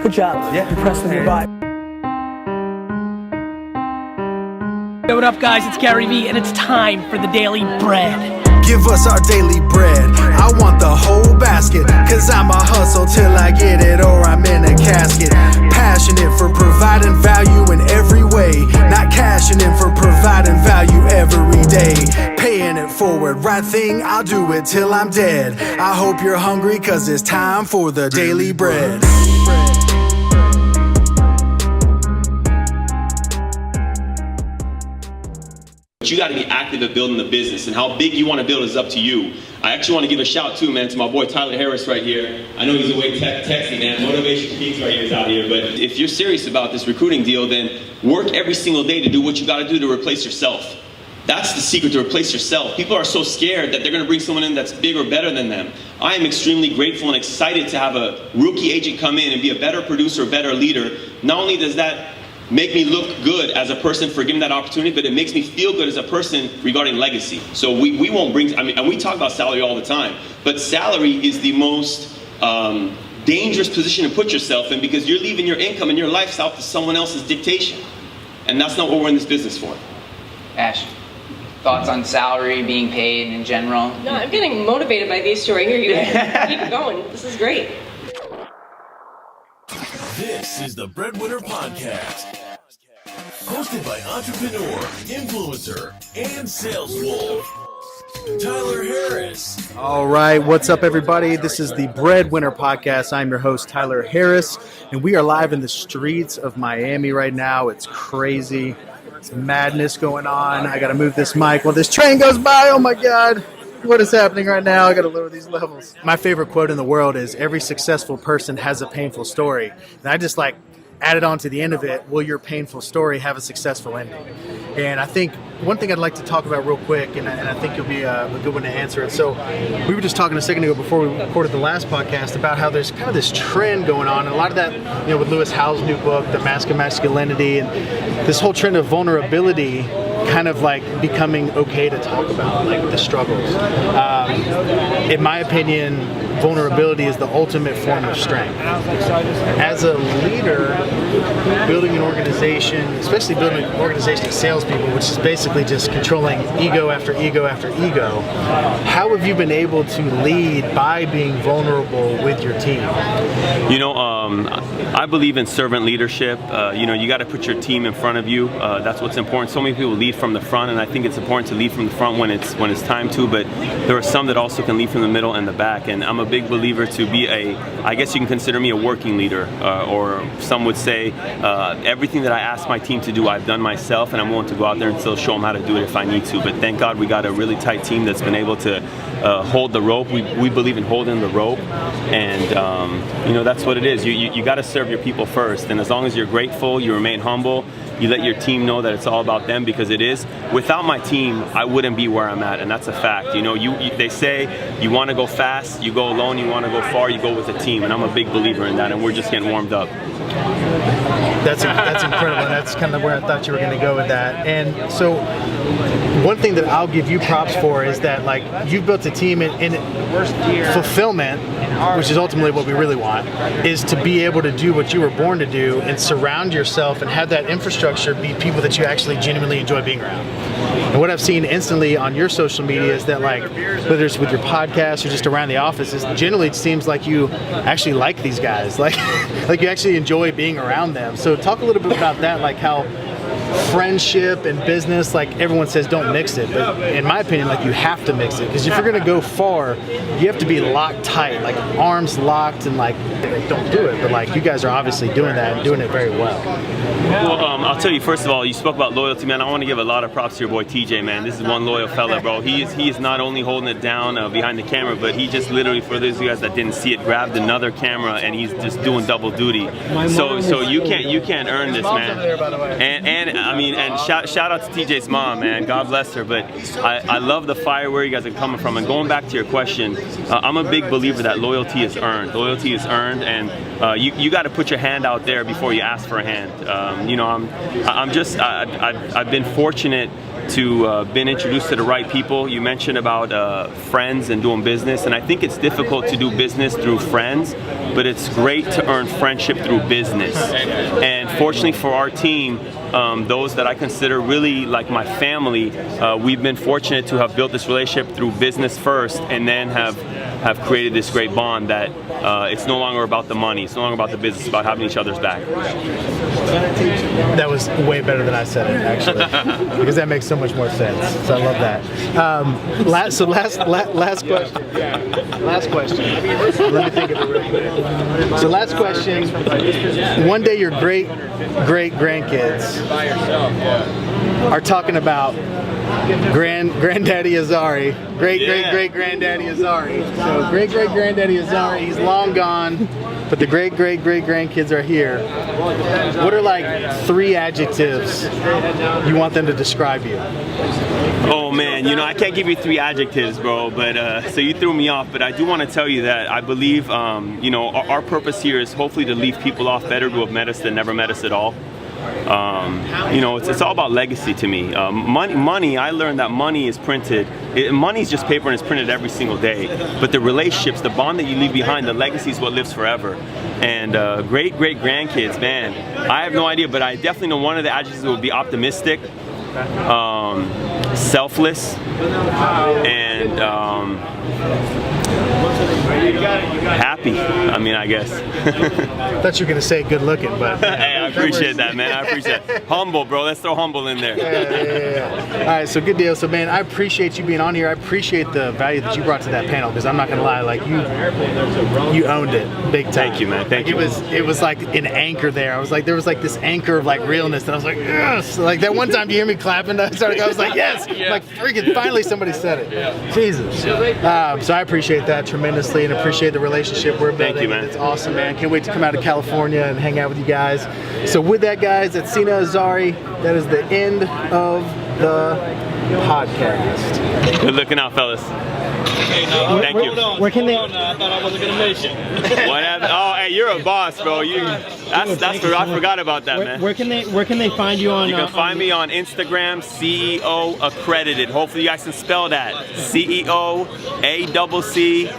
Good job. Yeah. Impressed with your vibe. Hey, what up, guys? It's Gary V, and it's time for the Daily Bread. Give us our daily bread. I want the whole basket, cause I'ma hustle till I get it or I'm in a casket. Passionate for providing value in every way, not cashing in for providing value every day. Paying it forward, right thing, I'll do it till I'm dead. I hope you're hungry, cause it's time for the daily bread. You got to be active at building the business, and how big you want to build is up to you. I actually want to give a shout too, man, to my boy Tyler Harris right here. I know he's away texting, man. Motivation Peaks right here is out here. But if you're serious about this recruiting deal, then work every single day to do what you got to do to replace yourself. That's the secret, to replace yourself. People are so scared that they're going to bring someone in that's bigger or better than them. I am extremely grateful and excited to have a rookie agent come in and be a better producer, a better leader. Not only does that make me look good as a person for giving that opportunity, but it makes me feel good as a person regarding legacy. So we won't bring, and we talk about salary all the time, but salary is the most dangerous position to put yourself in, because you're leaving your income and your lifestyle to someone else's dictation. And that's not what we're in this business for. Ash, thoughts on salary, being paid in general? No, I'm getting motivated by these two. I hear you guys. Keep going. This is great. This is the Breadwinner Podcast, hosted by entrepreneur, influencer, and sales wolf, Tyler Harris. All right, what's up, everybody? This is the Breadwinner Podcast. I'm your host, Tyler Harris, and we are live in the streets of Miami right now. It's crazy. It's madness going on. I got to move this mic while this train goes by. Oh, my God. What is happening right now? I got to lower these levels. My favorite quote in the world is, every successful person has a painful story. And I just added on to the end of it, will your painful story have a successful ending? And I think one thing I'd like to talk about real quick, and I think you'll be a good one to answer it. So we were just talking a second ago before we recorded the last podcast about how there's kind of this trend going on. And a lot of that, with Lewis Howes' new book, The Mask of Masculinity, and this whole trend of vulnerability kind of becoming okay to talk about, the struggles. In my opinion, vulnerability is the ultimate form of strength. As a leader, building an organization, especially building an organization of salespeople, which is basically just controlling ego after ego after ego, how have you been able to lead by being vulnerable with your team? I believe in servant leadership. You got to put your team in front of you. That's what's important. So many people lead from the front, and I think it's important to lead from the front when it's time to, but there are some that also can lead from the middle and the back. And I'm a big believer to be I guess you can consider me a working leader, or some would say everything that I ask my team to do, I've done myself, and I'm willing to go out there and still show them how to do it if I need to. But thank God we got a really tight team that's been able to hold the rope. We believe in holding the rope, and that's what it is. You got to serve your people first, and as long as you're grateful, you remain humble, you let your team know that it's all about them, because it is. Without my team, I wouldn't be where I'm at, and that's a fact. They say you want to go fast, you go alone. You want to go far, you go with a team, and I'm a big believer in that, and we're just getting warmed up. That's incredible. That's kind of where I thought you were going to go with that. And so one thing that I'll give you props for is that you've built a team in fulfillment, which is ultimately what we really want, is to be able to do what you were born to do and surround yourself and have that infrastructure be people that you actually genuinely enjoy being around. And what I've seen instantly on your social media is that whether it's with your podcast or just around the office, is generally it seems like you actually like these guys, like you actually enjoy being around them. So talk a little bit about that, how friendship and business, everyone says don't mix it, but in my opinion, you have to mix it, because if you're going to go far, you have to be locked tight, arms locked, and don't do it. But you guys are obviously doing that and doing it very well. Well, I'll tell you, first of all, you spoke about loyalty, man. I want to give a lot of props to your boy TJ, man. This is one loyal fella, bro. He is not only holding it down behind the camera, but he just literally, for those of you guys that didn't see it, grabbed another camera and he's just doing double duty. So you can't earn this, man. And shout out to TJ's mom, man. God bless her. But I love the fire where you guys are coming from. And going back to your question, I'm a big believer that loyalty is earned. Loyalty is earned, and you got to put your hand out there before you ask for a hand. I've been fortunate to been introduced to the right people. You mentioned about friends and doing business, and I think it's difficult to do business through friends, but it's great to earn friendship through business. And fortunately for our team, those that I consider really like my family, we've been fortunate to have built this relationship through business first, and then have created this great bond that it's no longer about the money, it's no longer about the business, it's about having each other's back. That was way better than I said it, actually, because that makes so much more sense. So I love that. Last question. Last question. Let me think of it real quick. So last question. One day your great grandkids are talking about Granddaddy Azari, great granddaddy Azari. So great granddaddy Azari, he's long gone, but the great grandkids are here. What are like 3 adjectives you want them to describe you? Oh man, I can't give you 3 adjectives, bro, but so you threw me off, but I do want to tell you that I believe our purpose here is hopefully to leave people off better who have met us than never met us at all. It's all about legacy to me. Money, I learned that money is printed. Money is just paper and it's printed every single day. But the relationships, the bond that you leave behind, the legacy is what lives forever. And great grandkids, man, I have no idea, but I definitely know one of the adjectives would be optimistic, selfless, and happy. I guess. I thought you were gonna say good looking, but hey, I appreciate that, man. I appreciate it. Humble, bro. Let's throw humble in there. Yeah. All right, so good deal. So, man, I appreciate you being on here. I appreciate the value that you brought to that panel, because I'm not gonna lie, like you owned it big time. Thank you, man. Thank you. It was like an anchor there. There was like this anchor of like realness, and I was like, yes. Like that one time you hear me clapping, I was like, yes. Like freaking, finally somebody said it. Jesus. So I appreciate that tremendously, and appreciate the relationship we're building. Thank you, man. It's awesome, man. Can't wait to come out to California and hang out with you guys. So with that, guys, that's Sina Azari. That is the end of the podcast. Good looking out, fellas. Thank you. Where can they? I thought I wasn't gonna mention. What happened? Oh, hey, you're a boss, bro. I forgot about that, man. Where can they find you on? You can find me on Instagram, CEO Accredited. Hopefully, you guys can spell that. CEO ACCREDITED.